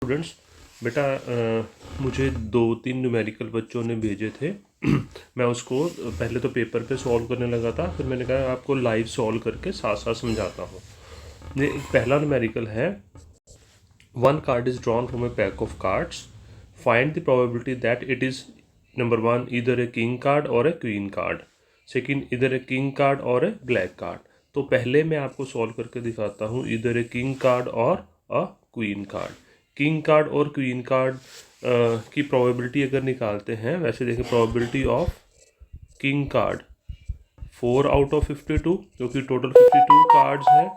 Students, बेटा मुझे 2-3 numerical बच्चों ने भेजे थे। मैं उसको पहले तो पेपर पे सॉल्व करने लगा था, फिर मैंने कहा आपको लाइव सॉल्व करके साथ साथ समझाता हूँ। ये एक पहला न्यूमेरिकल है, 1 card is drawn from a pack of cards. Find the probability that it is number 1 either a king card or a queen card. Second, either a king card or a black card. तो पहले मैं आपको solve करके दिखाता हूँ either a king card और a queen card. King card और queen card की प्रोबेबिलिटी अगर निकालते हैं, वैसे देखें probability of king card 4 out of 52, क्योंकि टोटल 52 कार्ड्स हैं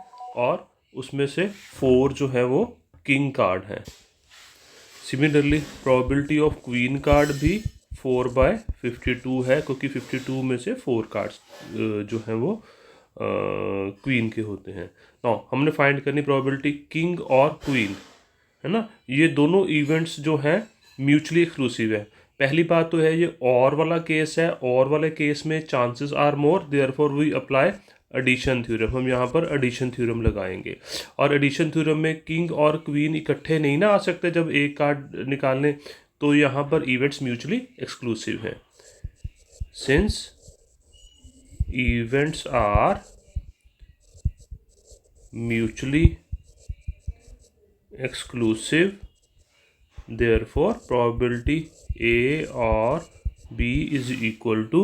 और उसमें से 4 जो है वो किंग कार्ड हैं। Similarly probability of queen card भी 4/52 है, क्योंकि 52 में से 4 कार्ड्स जो हैं वो क्वीन के होते हैं। नाउ हमने फाइंड करनी प्रोबेबिलिटी किंग और क्वीन, है ना। ये दोनों इवेंट्स जो हैं म्यूचुअली एक्सक्लूसिव है। पहली बात तो है ये और वाला केस है, और वाले केस में chances are more, therefore we apply addition theorem. हम यहाँ पर एडिशन थ्योरम लगाएंगे और एडिशन थ्योरम में किंग और क्वीन इकट्ठे नहीं ना आ सकते जब एक कार्ड निकालने, तो यहाँ पर इवेंट्स म्यूचुअली एक्सक्लूसिव हैं। Since events are mutually exclusive, therefore probability A or B is equal to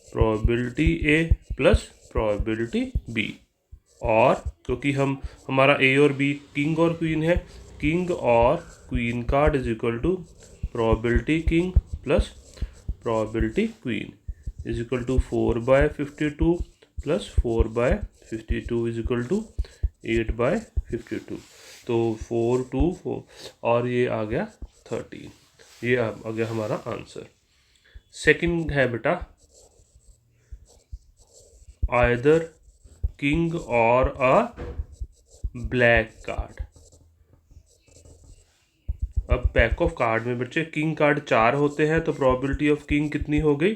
probability A plus probability B। और क्योंकि हमारा A और B किंग और क्वीन है, किंग और queen card is equal to probability king plus probability queen is equal to 4/52 plus 4/52 is equal to 8/52। तो 4 2 4 और ये आ गया 13। ये आ गया हमारा आंसर। सेकंड है बेटा आइदर किंग और अ ब्लैक कार्ड। अब पैक ऑफ कार्ड में बच्चे किंग कार्ड 4 होते हैं, तो प्रोबेबिलिटी ऑफ किंग कितनी हो गई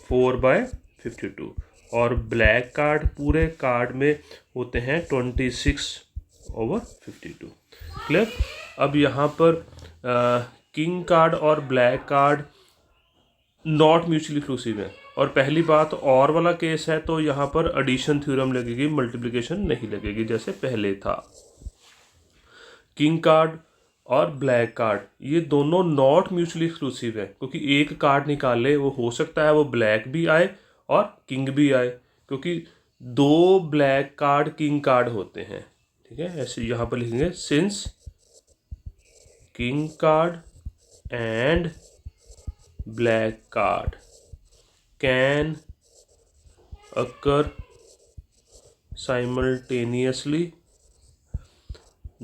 4/52, और ब्लैक कार्ड पूरे कार्ड में होते हैं 26/52। क्लियर। अब यहाँ पर किंग कार्ड और black card not mutually exclusive है, और पहली बात और वाला केस है, तो यहाँ पर एडिशन थ्योरम लगेगी, मल्टीप्लिकेशन नहीं लगेगी जैसे पहले था। किंग कार्ड और ब्लैक कार्ड ये दोनों नॉट म्यूचुअली एक्सक्लूसिव है, क्योंकि एक कार्ड निकाले वो हो सकता है वो ब्लैक भी आए और किंग भी आए, क्योंकि 2 ब्लैक कार्ड किंग कार्ड होते हैं। ठीक है, ऐसे यहाँ पर लिखेंगे since king card and black card can occur simultaneously,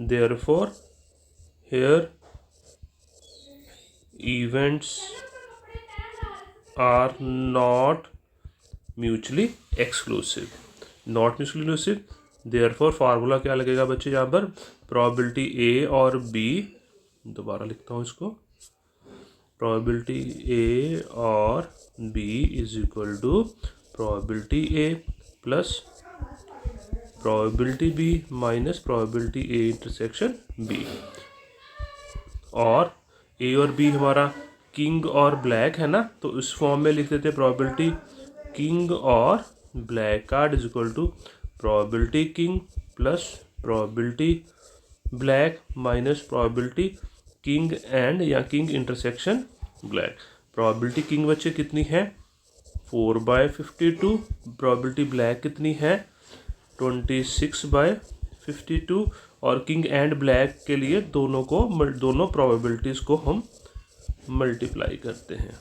therefore here events are not mutually exclusive, not mutually exclusive, therefore formula क्या लगेगा बच्चे यहाँ पर, probability A और B, दोबारा लिखता हूँ इसको, probability A और B is equal to probability A plus probability B minus probability A intersection B। और A और B हमारा किंग और ब्लैक है ना, तो इस फॉर्म में लिख देते हैं प्रोबेबिलिटी किंग और black card is equal to probability king plus probability black minus probability king and या king intersection black. Probability king बच्चे कितनी है 4/52, प्रोबेबिलिटी ब्लैक कितनी है 26/52, और किंग एंड ब्लैक के लिए दोनों प्रोबेबिलिटीज़ को हम मल्टीप्लाई करते हैं,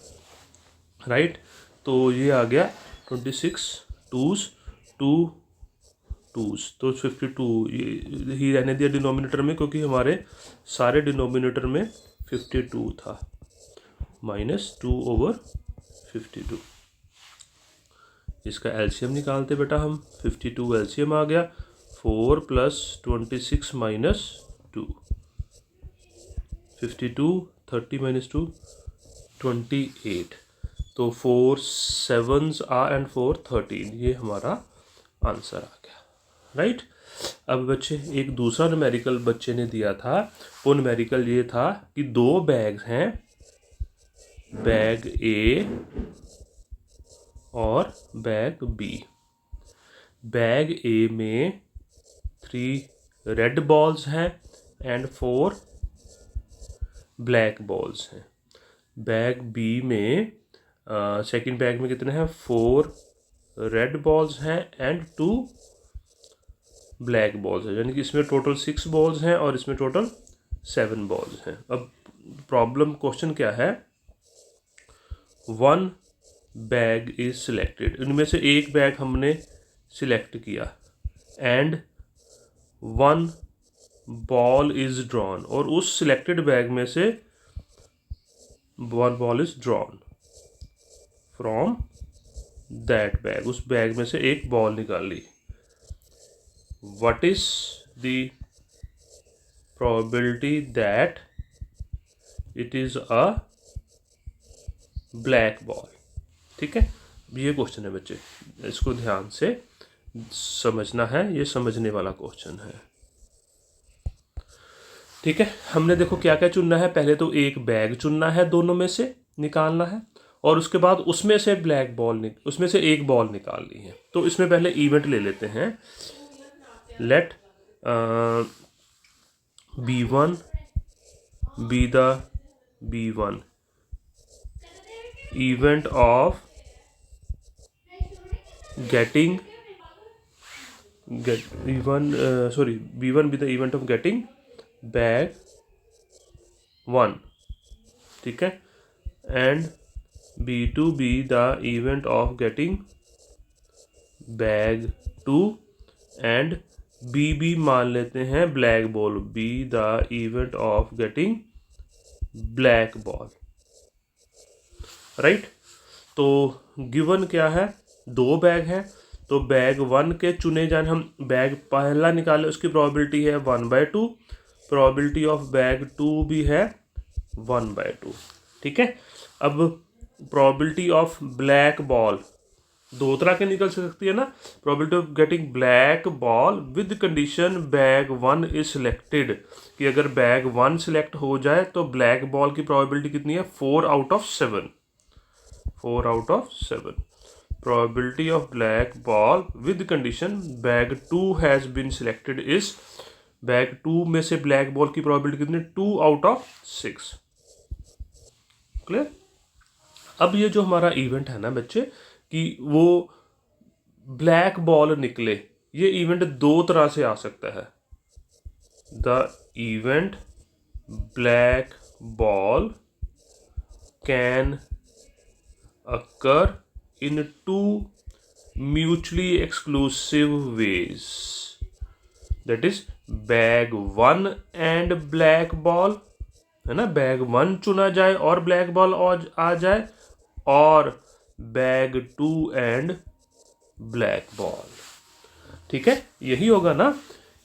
राइट। तो ये आ गया 26 2s 2 2s, तो 52 ये ही रहने दिया डिनोमिनेटर में, क्योंकि हमारे सारे डिनोमिनेटर में 52 था, -2/52। इसका एलसीएम निकालते बेटा हम, 52 एलसीएम आ गया, 4 + 26 - 2, 52 30 - 2 28, तो 4 7s एंड 4 13, ये हमारा आंसर आ गया, राइट। अब बच्चे एक दूसरा न्यूमेरिकल बच्चे ने दिया था, वो न्यूमेरिकल ये था कि 2 बैग हैं, बैग ए और बैग बी। बैग ए में 3 रेड बॉल्स हैं एंड 4 ब्लैक बॉल्स हैं। बैग बी में सेकंड बैग में कितने हैं, 4 रेड बॉल्स हैं एंड 2 ब्लैक बॉल्स हैं, यानी कि इसमें टोटल 6 बॉल्स हैं और इसमें टोटल 7 बॉल्स हैं। अब प्रॉब्लम क्वेश्चन क्या है, 1 बैग इज सिलेक्टेड, इनमें से एक बैग हमने सिलेक्ट किया, एंड 1 बॉल इज ड्रॉन, और उस सिलेक्टेड बैग में से 1 ball is drawn from that bag, उस बैग में से एक बॉल निकाली। What is the probability that it is a black ball. ठीक है, ये क्वेश्चन है बच्चे, इसको ध्यान से समझना है, ये समझने वाला क्वेश्चन है। ठीक है, हमने देखो क्या क्या चुनना है, पहले तो एक बैग चुनना है, दोनों में से निकालना है, और उसके बाद उसमें से ब्लैक बॉल उसमें से एक बॉल निकालनी है। तो इसमें पहले इवेंट ले लेते हैं, let B1 be the B1 event of getting B1 be the event of getting bag 1, ठीक है, and B2 be the event of getting bag 2, and B मान लेते हैं black ball, be the event of getting black ball, right. तो given क्या है, 2 bag हैं, तो बैग 1 के चुने जाने, हम बैग पहला निकाले उसकी प्रोबेबिलिटी है 1/2, प्रोबेबिलिटी ऑफ बैग 2 भी है 1/2। ठीक है, अब प्रोबेबिलिटी ऑफ ब्लैक बॉल 2 तरह के निकल सकती है ना, probability of getting black ball with condition bag 1 is selected, कि अगर बैग 1 सिलेक्ट हो जाए तो ब्लैक बॉल की प्रोबेबिलिटी कितनी है, 4 out of 7, 4 out of 7। Probability of black ball with condition bag 2 has been selected is, bag 2 में से ब्लैक बॉल की प्रोबेबिलिटी कितनी, 2 out of 6। क्लियर। अब ये जो हमारा इवेंट है ना बच्चे, कि वो ब्लैक बॉल निकले, ये इवेंट 2 तरह से आ सकता है। The event black ball can occur in 2 mutually exclusive ways, that is bag 1 and black ball, है ना, बैग 1 चुना जाए और ब्लैक बॉल आ जाए, और बैग 2 एंड ब्लैक बॉल। ठीक है, यही होगा ना,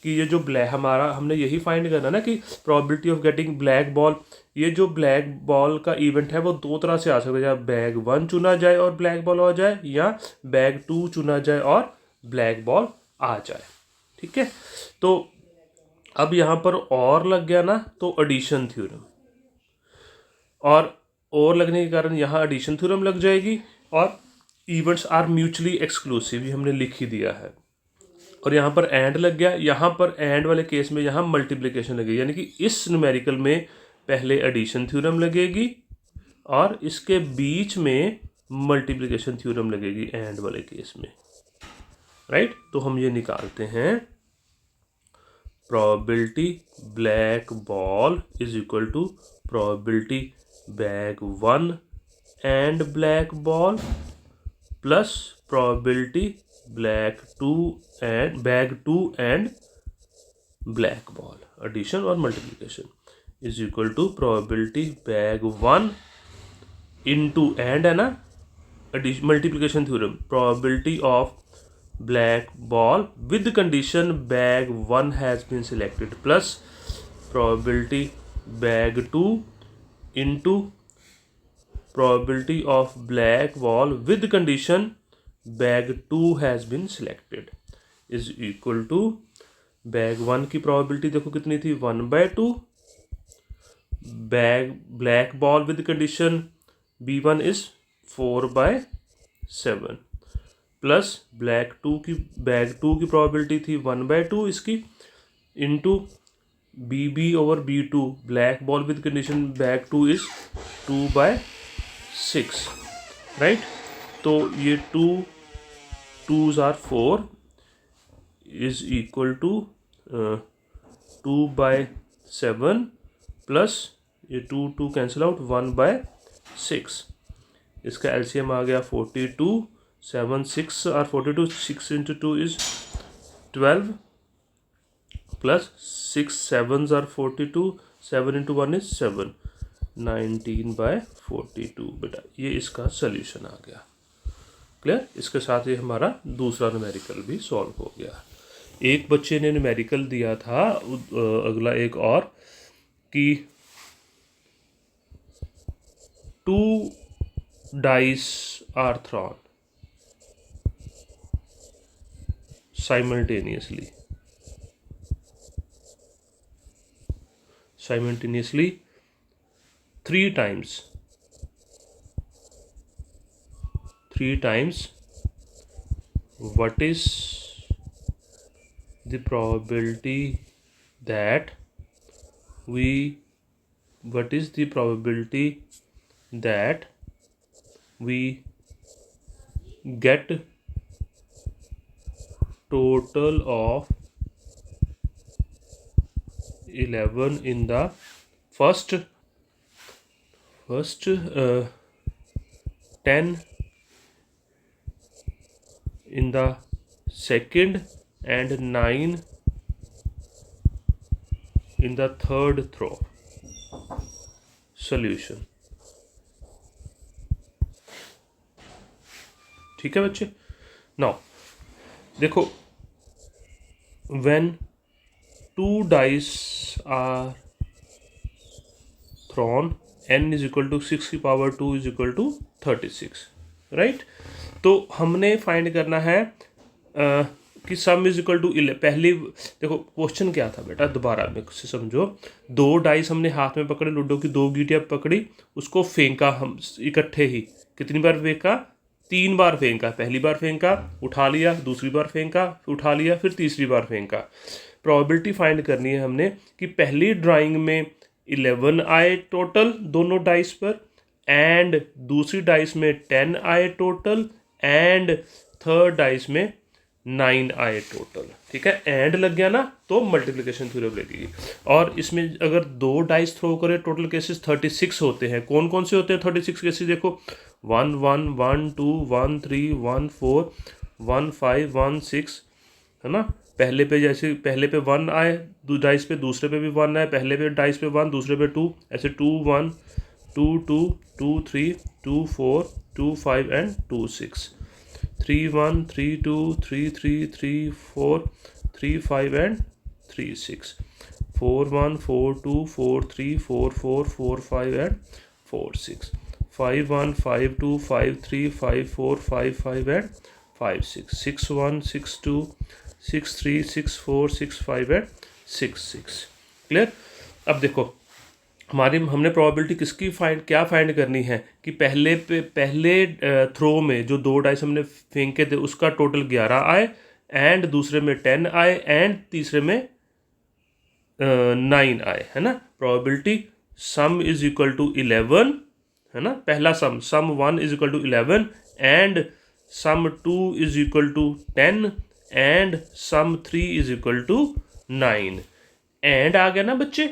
कि ये जो ब्लैक हमारा, हमने यही फाइंड करना ना कि probability of getting black ball, ये जो ब्लैक बॉल का इवेंट है वो 2 तरह से आ सकता है, या बैग 1 चुना जाए और ब्लैक बॉल आ जाए, या बैग 2 चुना जाए और ब्लैक बॉल आ जाए। ठीक है, तो अब यहाँ पर और लग गया ना, तो एडिशन थ्योरम, और लगने के कारण यहाँ एडिशन थ्योरम लग जाएगी, और इवेंट्स आर म्यूचुअली एक्सक्लूसिव, ये हमने लिख ही दिया है, और यहाँ पर एंड लग गया, यहाँ पर एंड वाले केस में यहाँ मल्टीप्लिकेशन लगेगी, यानी कि इस न्यूमेरिकल में पहले एडिशन थ्योरम लगेगी और इसके बीच में मल्टीप्लिकेशन थ्योरम लगेगी एंड वाले केस में, राइट। तो हम ये निकालते हैं, probability black ball is equal to probability bag 1 and black ball plus probability black 2 and bag 2 and black ball, addition और multiplication is equal to probability bag 1 into and, है ना, multiplication theorem, probability of black ball with condition bag 1 has been selected plus probability bag 2 into probability of black ball with condition bag 2 has been selected is equal to bag 1 की probability देखो कितनी थी, 1/2। Black ball with condition B1 is 4/7 plus bag 2 की probability थी 1/2 इसकी, into BB/B2 black ball with condition bag 2 is 2/6, right. तो ये 2 are 4 is equal to 2/7 plus ये 2 कैंसिल आउट 1/6। इसका LCM आ गया 42, 7 6 are 42, 6 into 2 is 12 plus 6 7s are 42, 7 into 1 is 7, 19/42। बेटा ये इसका सोल्यूशन आ गया। क्लियर। इसके साथ ये हमारा दूसरा न्यूमेरिकल भी सॉल्व हो गया। एक बच्चे ने न्यूमेरिकल दिया था अगला एक और कि 2 dice are thrown simultaneously 3 times. What is the probability that we get total of 11 in the first 10 in the second and 9 in the third throw? Solution। ठीक है बच्चे। नाउ देखो, when 2 dice are thrown, n is equal to 6 की power 2 is equal to 36, right. तो हमने find करना है कि सम इज इक्वल टू 11। पहली देखो क्वेश्चन क्या था बेटा, दोबारा में से समझो। 2 डाइस हमने हाथ में पकड़े, लूडो की 2 गीटियाँ पकड़ी, उसको फेंका हम इकट्ठे ही। कितनी बार फेंका? 3 बार फेंका। पहली बार फेंका, उठा लिया, दूसरी बार फेंका, उठा लिया, फिर तीसरी बार फेंका। प्रोबेबिलिटी फाइंड करनी है हमने कि पहली ड्राइंग में 11 आए टोटल दोनों डाइस पर, एंड दूसरी डाइस में 10 आए टोटल, एंड थर्ड डाइस में 9 आए टोटल। ठीक है, एंड लग गया ना, तो मल्टीप्लिकेशन थ्योरम लगेगी। और इसमें अगर 2 डाइस थ्रो करें, टोटल केसेस 36 होते हैं। कौन कौन से होते हैं 36 केसेस? देखो 1 1 1 2 1 3 1 4 1 5 1 6, है ना। पहले पे जैसे पहले पे 1 आए डाइस पे, दूसरे पे भी 1 आए, पहले पे डाइस पे 1, दूसरे पे 2, ऐसे 2 1 2 2 2 3 2 4 2 5 and 2 6, 3 1 3 2 3 3 3 4 3 5 and 3 6, 4 1 4 2 4 3 4 4 4 5 and 4 6, 5 1 5 2 5 3 5 4 5 5 and 5 6, 6 1 6 2 6 3 6 4 6 5 and 6 6। Clear. अब देखो हमने प्रोबेबिलिटी किसकी क्या फाइंड करनी है कि पहले थ्रो में जो 2 डाइस हमने फेंके थे उसका टोटल 11 आए, एंड दूसरे में 10 आए, एंड तीसरे में 9 आए, है ना। Probability sum is equal to 11, है ना। पहला sum 1 is equal to 11, and sum 2 is equal to 10, and sum 3 is equal to 9। And आ गया ना बच्चे,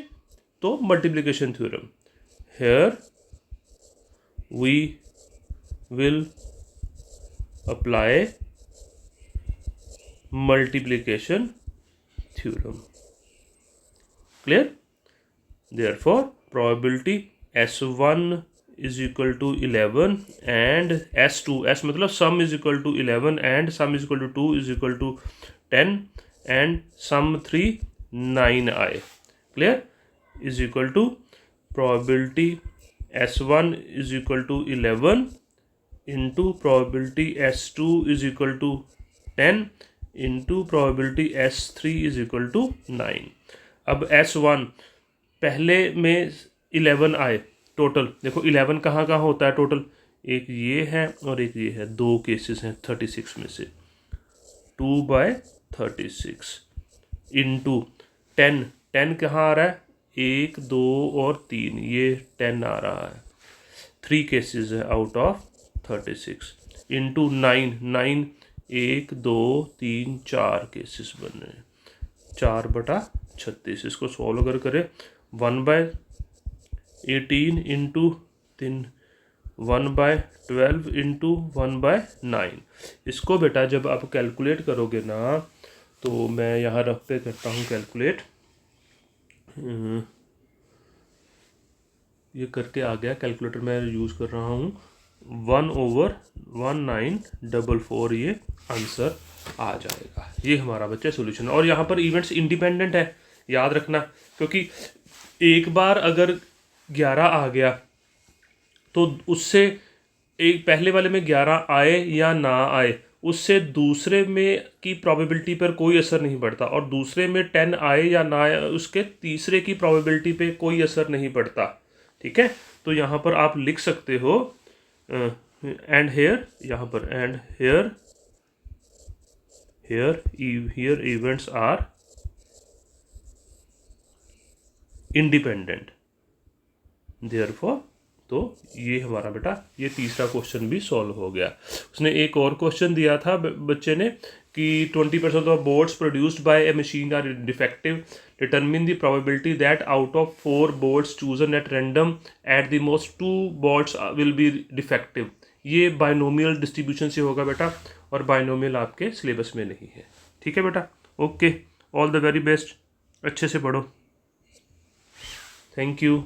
तो multiplication theorem. Here we will apply multiplication theorem. Clear. Therefore probability S1 is equal to 11 and S2, S मतलब sum is equal to 11 and sum is equal to 2 is equal to 10 and sum 3 9 आए। Clear. is equal to probability S1 is equal to 11 into probability S2 is equal to 10 into probability S3 is equal to 9। अब S1 पहले में 11 आए total, देखो 11 कहाँ कहाँ होता है टोटल, एक ये है और एक ये है, दो केसेस हैं 36 में से, 2/36 इंटू 10, 10 कहाँ आ रहा है, 1 2 और 3, ये 10 आ रहा है, 3 केसेस है आउट ऑफ 36 इंटू 9, 9 1 2 3 4 केसेस बन रहे हैं, 4/36। इसको सॉल्व अगर करें 1/18 इंटू 3, 1/12 इंटू 1/9। इसको बेटा जब आप कैलकुलेट करोगे ना, तो मैं यहाँ रफ पे करता हूँ कैलकुलेट, ये करके आ गया, कैलकुलेटर मैं यूज़ कर रहा हूँ, 1/1944 ये आंसर आ जाएगा। ये हमारा बच्चा सोल्यूशन। और यहाँ पर इवेंट्स इंडिपेंडेंट है, याद रखना, क्योंकि एक बार अगर 11 आ गया तो उससे एक पहले वाले में 11 आए या ना आए, उससे दूसरे में की प्रोबेबिलिटी पर कोई असर नहीं पड़ता, और दूसरे में 10 आए या ना आए उसके तीसरे की प्रोबेबिलिटी पे कोई असर नहीं पड़ता। ठीक है, तो यहाँ पर आप लिख सकते हो एंड हेयर, यहाँ पर and here events are independent, therefore. तो ये हमारा बेटा ये तीसरा क्वेश्चन भी सॉल्व हो गया। उसने एक और क्वेश्चन दिया था बच्चे ने कि 20% of boards produced by a machine are defective, determine the probability that out of 4 boards chosen at random at the most 2 boards will be defective. ये बाइनोमियल डिस्ट्रीब्यूशन से होगा बेटा, और बाइनोमियल आपके सिलेबस में नहीं है। ठीक है बेटा, okay, all the very best, अच्छे से पढ़ो, थैंक यू।